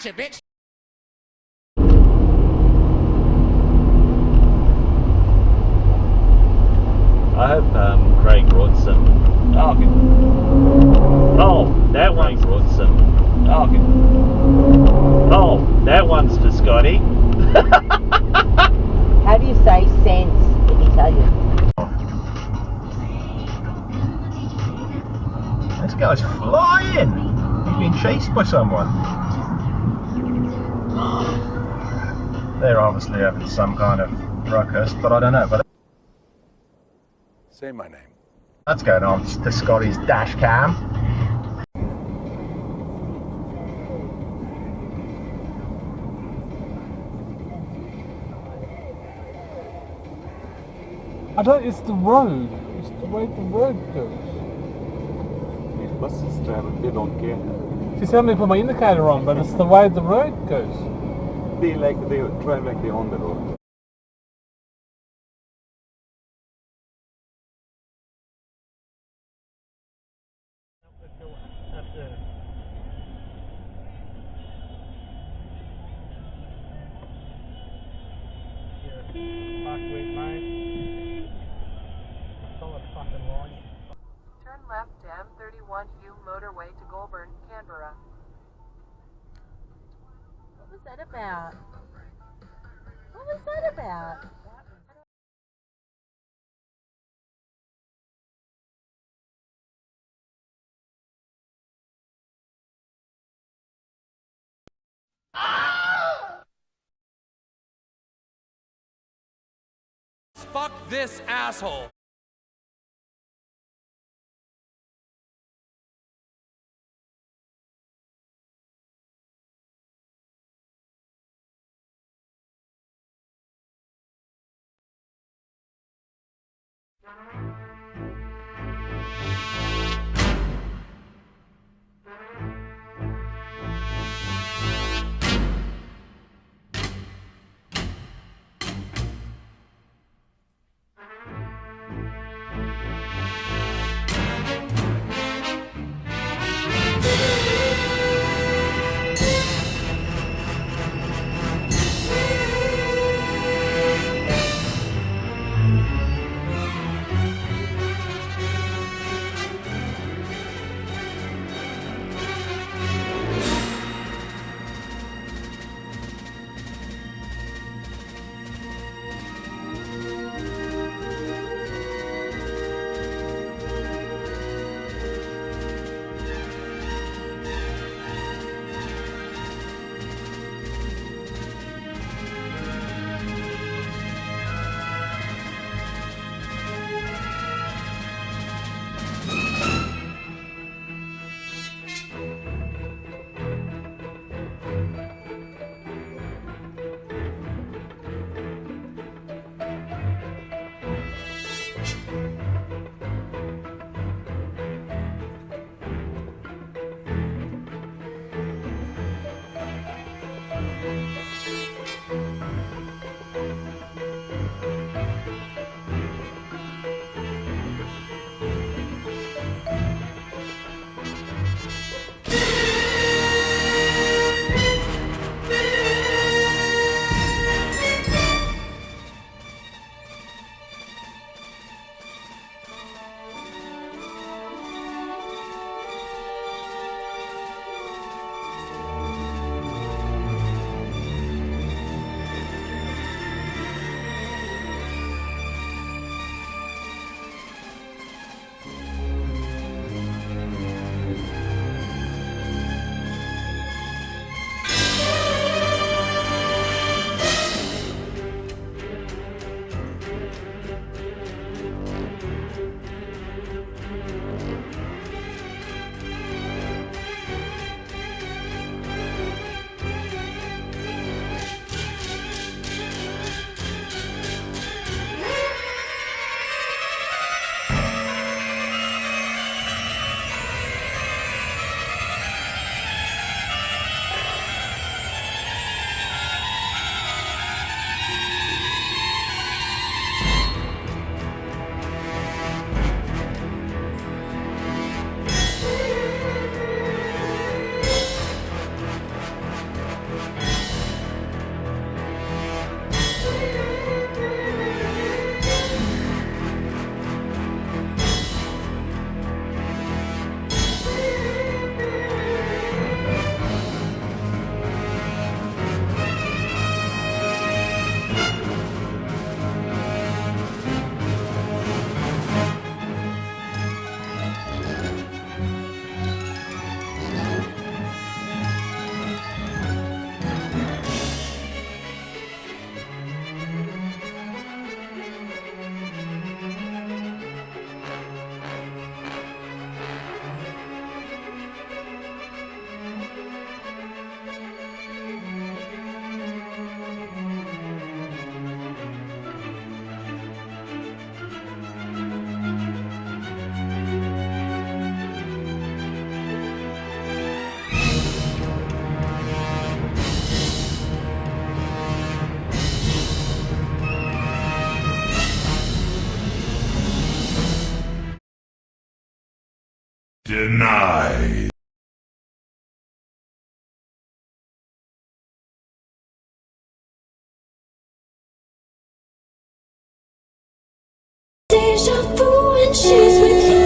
Gotcha, bitch. I hope Craig brought some. Oh, good. Oh, that one's brought some. Oh, good. Oh, that one's to Scotty. How do you say sense in Italian? This guy's flying! He's being chased by someone. They're obviously having some kind of ruckus, but I don't know. But Say my name. that's going on to Scotty's dash cam. It's the road. It's the way the road goes. These buses travel, they don't care. She said me to put my indicator on, but it's the way the road goes. They drive like they're on the road. Turn left to M31U motorway to Goulburn, Canberra. What was that about? What was that about? Fuck this asshole. Denied. Deja vu when she's with you.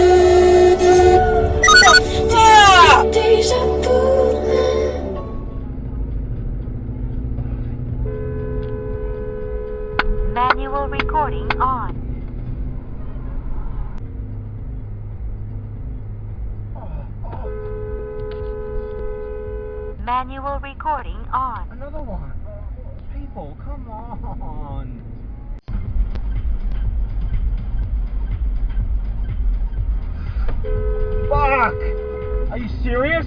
Deja vu. Manual recording on. Manual recording on. Another one. People, come on. Fuck! Are you serious?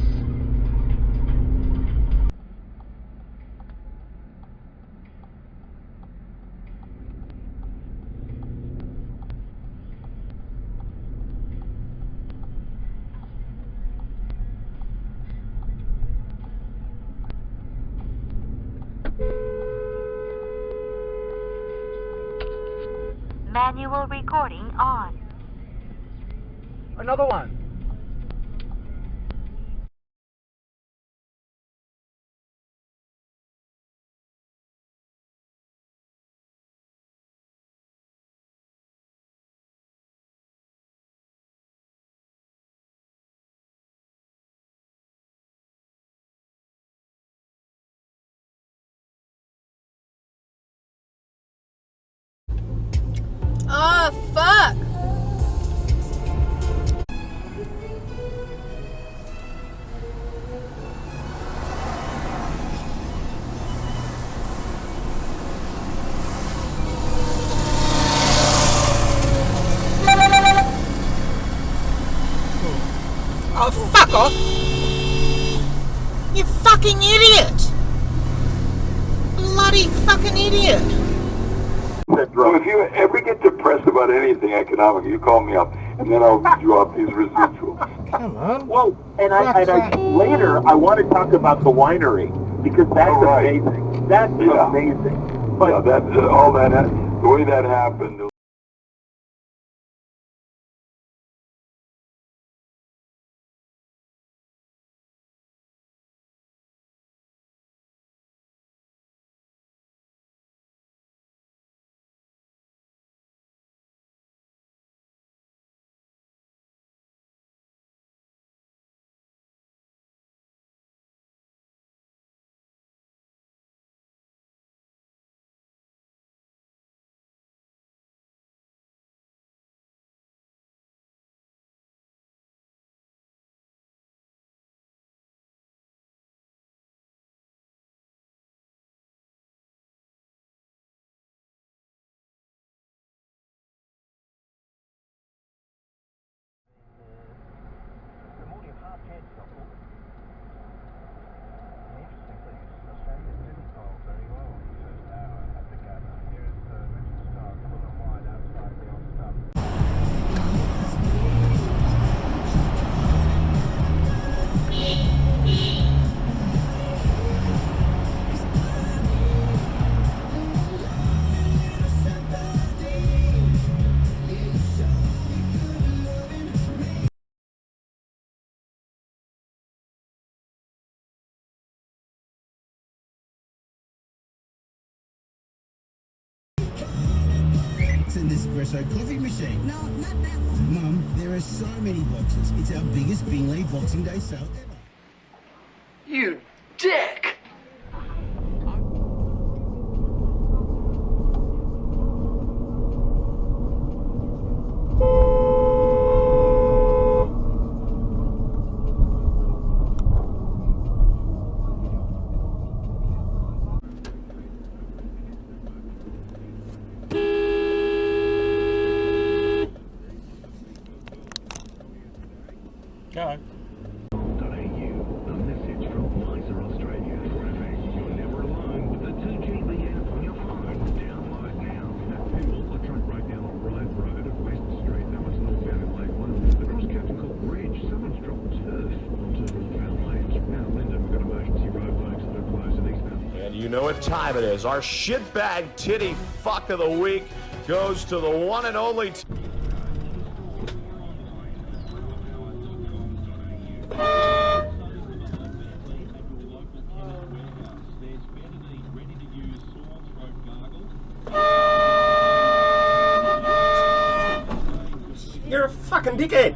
Manual recording on. Another one. Oh, fuck! Oh, fuck off! You fucking idiot! Bloody fucking idiot! So if you ever get depressed about anything economic, you call me up, and then I'll drop these residuals. Come on. Well, later I want to talk about the winery because that's amazing. That is amazing. But Yeah, that all that the way that happened. It's an espresso coffee machine. No, not that one. Mum, there are so many boxes. It's our biggest Bingley Boxing Day sale ever. You dick! Go. And you know what time it is. Our shitbag titty fuck of the week goes to the one and only... fucking dickhead.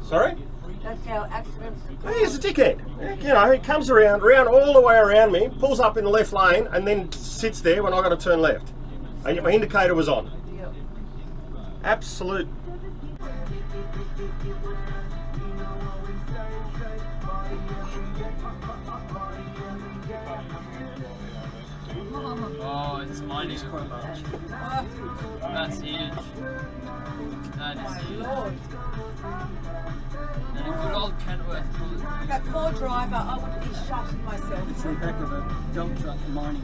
Sorry? That's how accidents occur. He's a dickhead. You know, he comes around all the way around me, pulls up in the left lane, and then sits there when I got to turn left. And my indicator was on. Yep. Absolute. Oh, it's mine is quite much. That's huge. That is huge. And a good old Kenworth. That poor driver, I would be shitting myself. It's the back of a dump truck mining.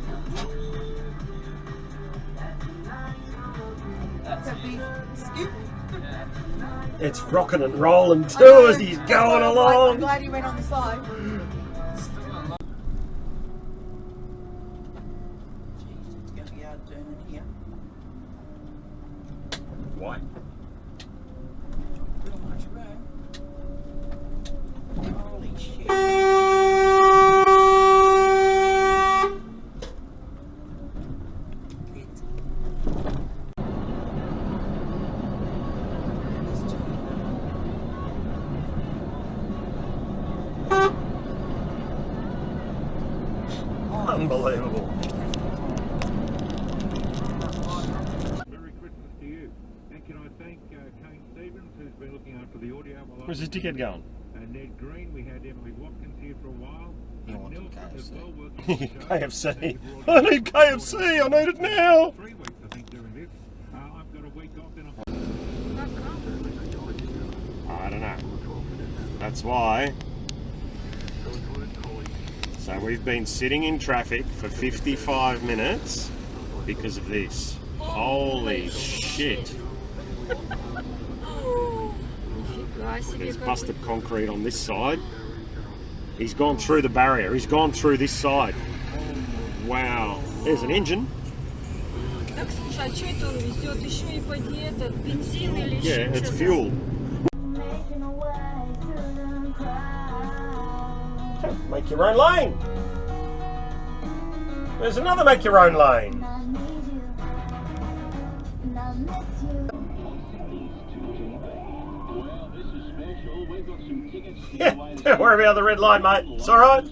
That's a big skip. Yeah. It's rocking and rolling too as he's going along. I'm glad he went on the side. Jeez, it's going to be hard turning here. Why? Not much room. Holy shit. Unbelievable. Merry Christmas to you. And can I thank Kane Stevens, who's been looking after the audio while Where's this dickhead going? And Ned Green, we had Emily Watkins here for a while. You want some Nelson as well, working KFC. I need KFC. I need it now. 3 weeks, I think, doing this. I've got a week off and I don't know. That's why. So we've been sitting in traffic for 55 minutes because of this. Holy shit. There's busted concrete on this side. He's gone through the barrier. He's gone through this side. Wow. There's an engine. Yeah, it's fuel. Make your own lane. There's another make your own lane. Yeah, don't worry about the red line, mate. It's all right.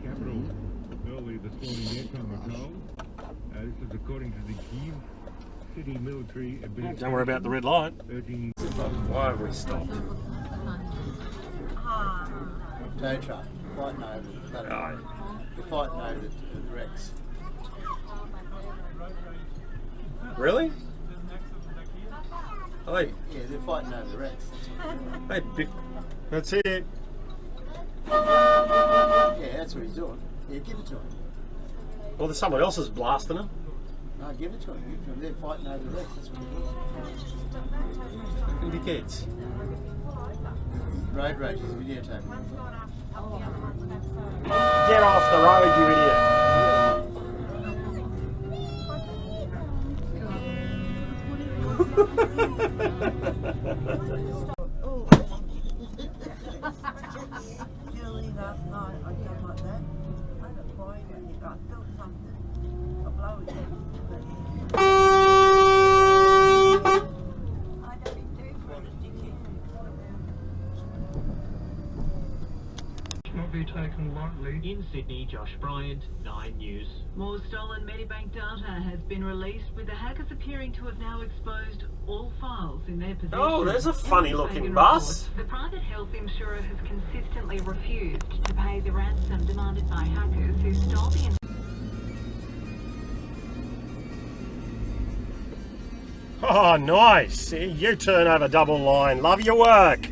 Capital early this morning, their time of goal. This is according to the Kyiv City Military Administration. Don't worry about the red line. Urging Why have we stopped? Tow truck, fighting over it. Oh. They're fighting over the Rex. Really? Oh, hey, Yeah, they're fighting over the Rex. hey, that's it. Yeah, that's what he's doing. Yeah, give it to him. Well, there's someone else is blasting him. No, give it to him. Give it to him. They're fighting over the Rex. That's what they're doing. Indicates. Road rage is videotaping. Get off the road, you idiot. Julie, last night I done like that. I had a fire in it. I felt something. I blow it. I don't be too afraid of dickhead. Not be taken lightly. In Sydney, Josh Bryant, 9 News. More stolen Medibank data has been released, with the hackers appearing to have now exposed all files in their possession. Oh, there's a funny looking bus. The private health insurer has consistently refused to pay the ransom demanded by hackers who stole the Oh, nice. You turn over double line. Love your work.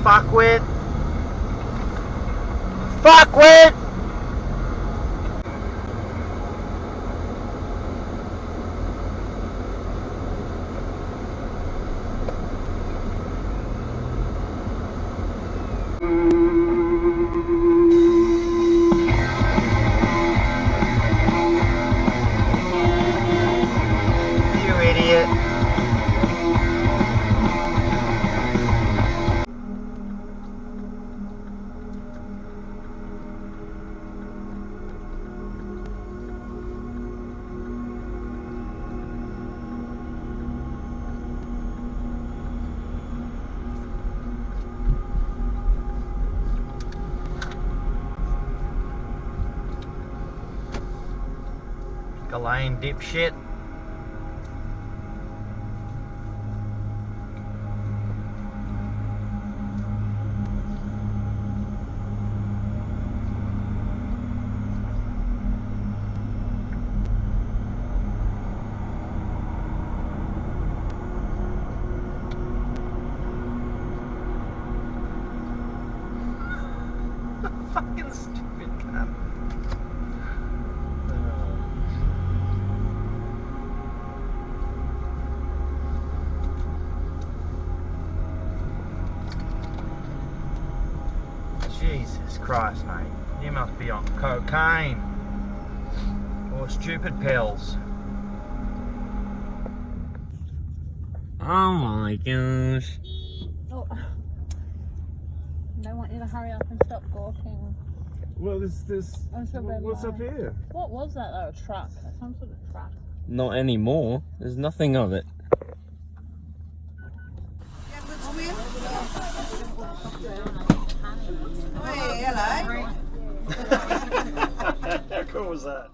Fuckwit. Fuckwit. Ghislaine dipshit. Fucking stupid cunt. Jesus Christ, mate. You must be on cocaine. Or stupid pills. Oh my gosh. Oh. I want you to hurry up and stop gawking. Well, what's up here? What was that though? A truck? Some sort of truck. Not anymore. There's nothing of it. Hey, hello. How cool was that?